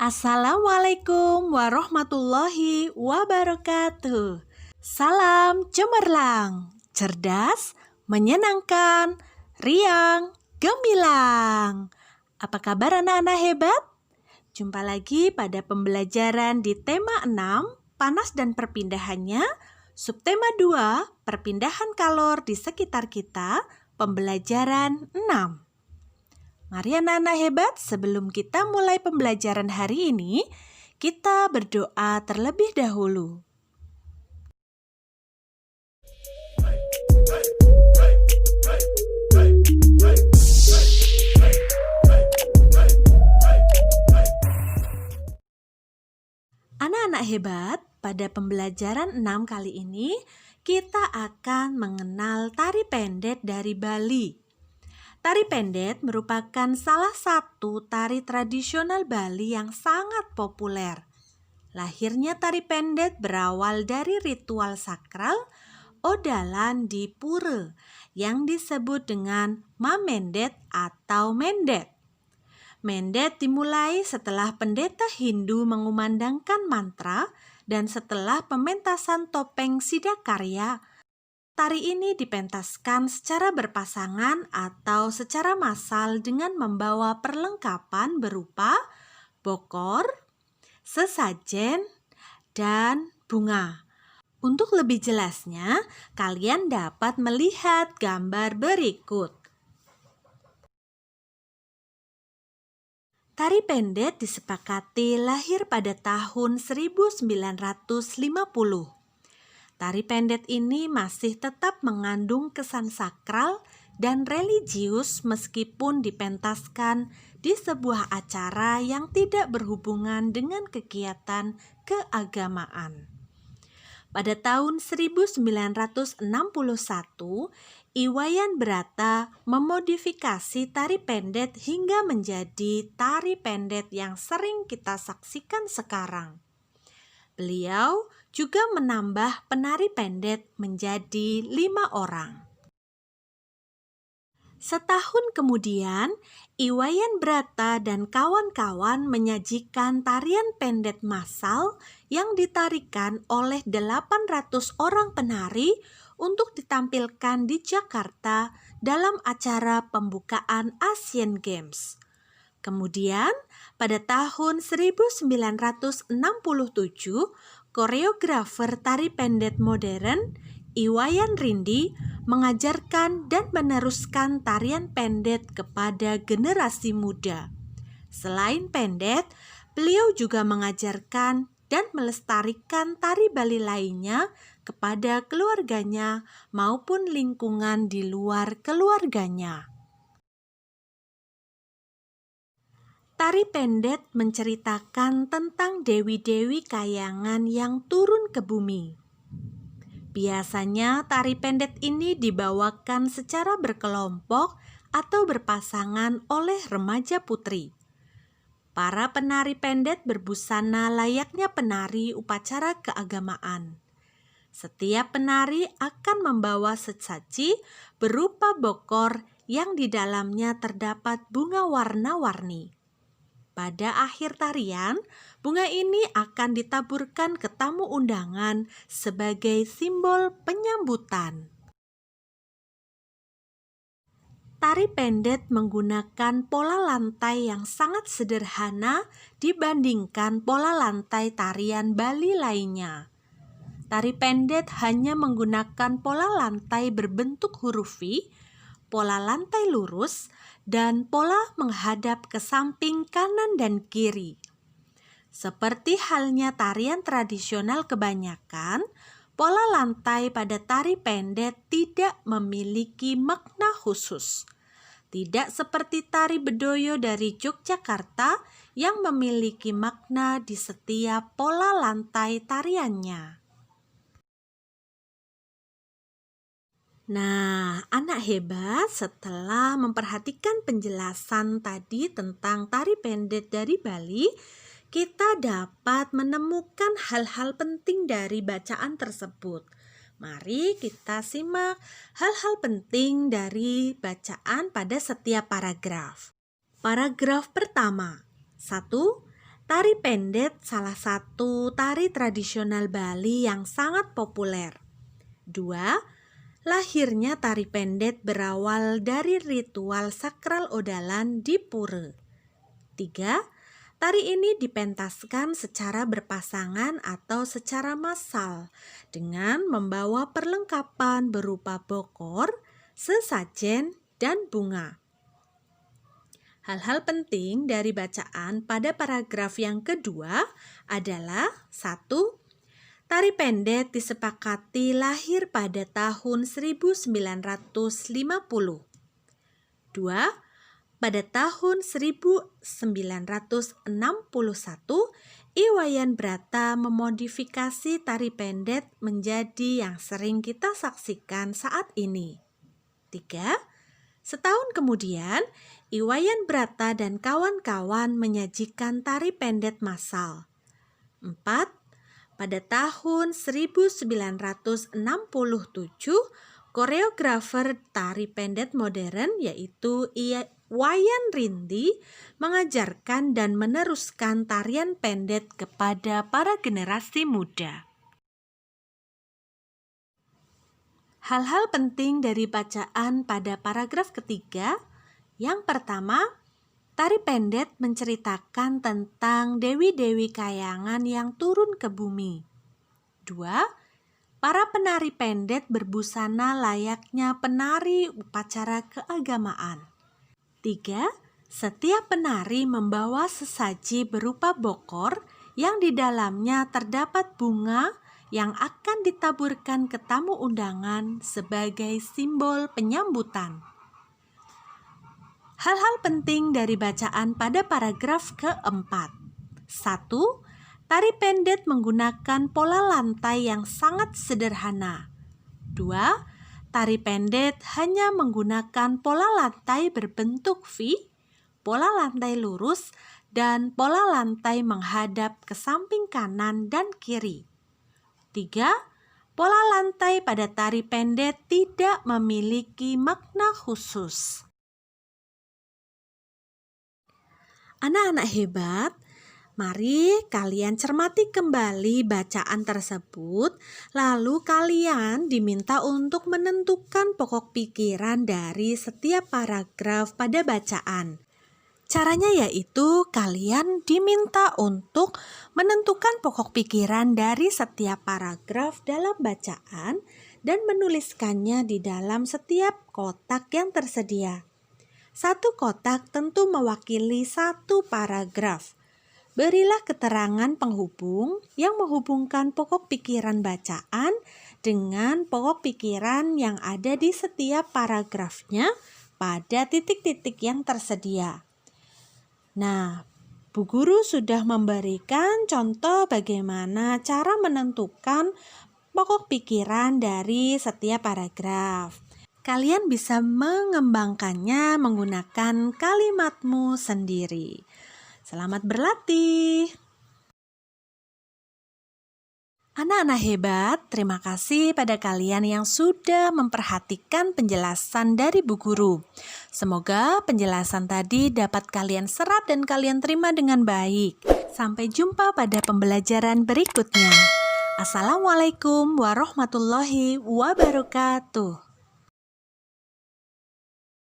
Assalamualaikum warahmatullahi wabarakatuh. Salam cemerlang, cerdas, menyenangkan, riang, gemilang. Apa kabar anak-anak hebat? Jumpa lagi pada pembelajaran di tema 6, panas dan perpindahannya, subtema 2, perpindahan kalor di sekitar kita, pembelajaran 6. Mari anak-anak hebat, sebelum kita mulai pembelajaran hari ini, kita berdoa terlebih dahulu. Anak-anak hebat, pada pembelajaran 6 kali ini, kita akan mengenal tari pendet dari Bali. Tari pendet merupakan salah satu tari tradisional Bali yang sangat populer. Lahirnya tari pendet berawal dari ritual sakral Odalan di Pura yang disebut dengan Mamendet atau Mendet. Mendet dimulai setelah pendeta Hindu mengumandangkan mantra dan setelah pementasan topeng Sidakarya. Tari ini dipentaskan secara berpasangan atau secara massal dengan membawa perlengkapan berupa bokor, sesajen, dan bunga. Untuk lebih jelasnya, kalian dapat melihat gambar berikut. Tari pendet disepakati lahir pada tahun 1950. Tari pendet ini masih tetap mengandung kesan sakral dan religius meskipun dipentaskan di sebuah acara yang tidak berhubungan dengan kegiatan keagamaan. Pada tahun 1961, Iwayan Brata memodifikasi tari pendet hingga menjadi tari pendet yang sering kita saksikan sekarang. Beliau juga menambah penari pendet menjadi 5 orang. Setahun kemudian, Iwayan Brata dan kawan-kawan menyajikan tarian pendet massal yang ditarikan oleh 800 orang penari untuk ditampilkan di Jakarta dalam acara pembukaan Asian Games. Kemudian, pada tahun 1967, koreografer tari pendet modern, Iwayan Rindi, mengajarkan dan meneruskan tarian pendet kepada generasi muda. Selain pendet, beliau juga mengajarkan dan melestarikan tari Bali lainnya kepada keluarganya maupun lingkungan di luar keluarganya. Tari pendet menceritakan tentang dewi-dewi kayangan yang turun ke bumi. Biasanya tari pendet ini dibawakan secara berkelompok atau berpasangan oleh remaja putri. Para penari pendet berbusana layaknya penari upacara keagamaan. Setiap penari akan membawa sesaji berupa bokor yang di dalamnya terdapat bunga warna-warni. Pada akhir tarian, bunga ini akan ditaburkan ke tamu undangan sebagai simbol penyambutan. Tari pendet menggunakan pola lantai yang sangat sederhana dibandingkan pola lantai tarian Bali lainnya. Tari pendet hanya menggunakan pola lantai berbentuk huruf V, pola lantai lurus, dan pola menghadap ke samping kanan dan kiri. Seperti halnya tarian tradisional kebanyakan, pola lantai pada tari pendet tidak memiliki makna khusus. Tidak seperti tari bedoyo dari Yogyakarta yang memiliki makna di setiap pola lantai tariannya. Nah, anak hebat, setelah memperhatikan penjelasan tadi tentang tari pendet dari Bali, kita dapat menemukan hal-hal penting dari bacaan tersebut. Mari kita simak hal-hal penting dari bacaan pada setiap paragraf. Paragraf pertama, 1. Tari pendet salah satu tari tradisional Bali yang sangat populer. 2. Lahirnya tari pendet berawal dari ritual sakral Odalan di Pura. 3. Tari ini dipentaskan secara berpasangan atau secara massal dengan membawa perlengkapan berupa bokor, sesajen, dan bunga. Hal-hal penting dari bacaan pada paragraf yang kedua adalah 1. Tari pendet disepakati lahir pada tahun 1950. 2. Pada tahun 1961, Iwayan Brata memodifikasi tari pendet menjadi yang sering kita saksikan saat ini. 3. Setahun kemudian, Iwayan Brata dan kawan-kawan menyajikan tari pendet massal. 4. Pada tahun 1967, koreografer tari pendet modern yaitu Wayan Rindi mengajarkan dan meneruskan tarian pendet kepada para generasi muda. Hal-hal penting dari bacaan pada paragraf ketiga. Yang pertama, tari pendet menceritakan tentang dewi-dewi kayangan yang turun ke bumi. 2. Para penari pendet berbusana layaknya penari upacara keagamaan. 3. Setiap penari membawa sesaji berupa bokor yang di dalamnya terdapat bunga yang akan ditaburkan ke tamu undangan sebagai simbol penyambutan. Hal-hal penting dari bacaan pada paragraf keempat. 1. Tari pendet menggunakan pola lantai yang sangat sederhana. 2. Tari pendet hanya menggunakan pola lantai berbentuk V, pola lantai lurus, dan pola lantai menghadap ke samping kanan dan kiri. 3. Pola lantai pada tari pendet tidak memiliki makna khusus. Anak-anak hebat, mari kalian cermati kembali bacaan tersebut, lalu kalian diminta untuk menentukan pokok pikiran dari setiap paragraf pada bacaan. Caranya yaitu kalian diminta untuk menentukan pokok pikiran dari setiap paragraf dalam bacaan dan menuliskannya di dalam setiap kotak yang tersedia. Satu kotak tentu mewakili satu paragraf. Berilah keterangan penghubung yang menghubungkan pokok pikiran bacaan dengan pokok pikiran yang ada di setiap paragrafnya pada titik-titik yang tersedia. Nah, Bu Guru sudah memberikan contoh bagaimana cara menentukan pokok pikiran dari setiap paragraf. Kalian bisa mengembangkannya menggunakan kalimatmu sendiri. Selamat berlatih. Anak-anak hebat, terima kasih pada kalian yang sudah memperhatikan penjelasan dari Bu Guru. Semoga penjelasan tadi dapat kalian serap dan kalian terima dengan baik. Sampai jumpa pada pembelajaran berikutnya. Assalamualaikum warahmatullahi wabarakatuh.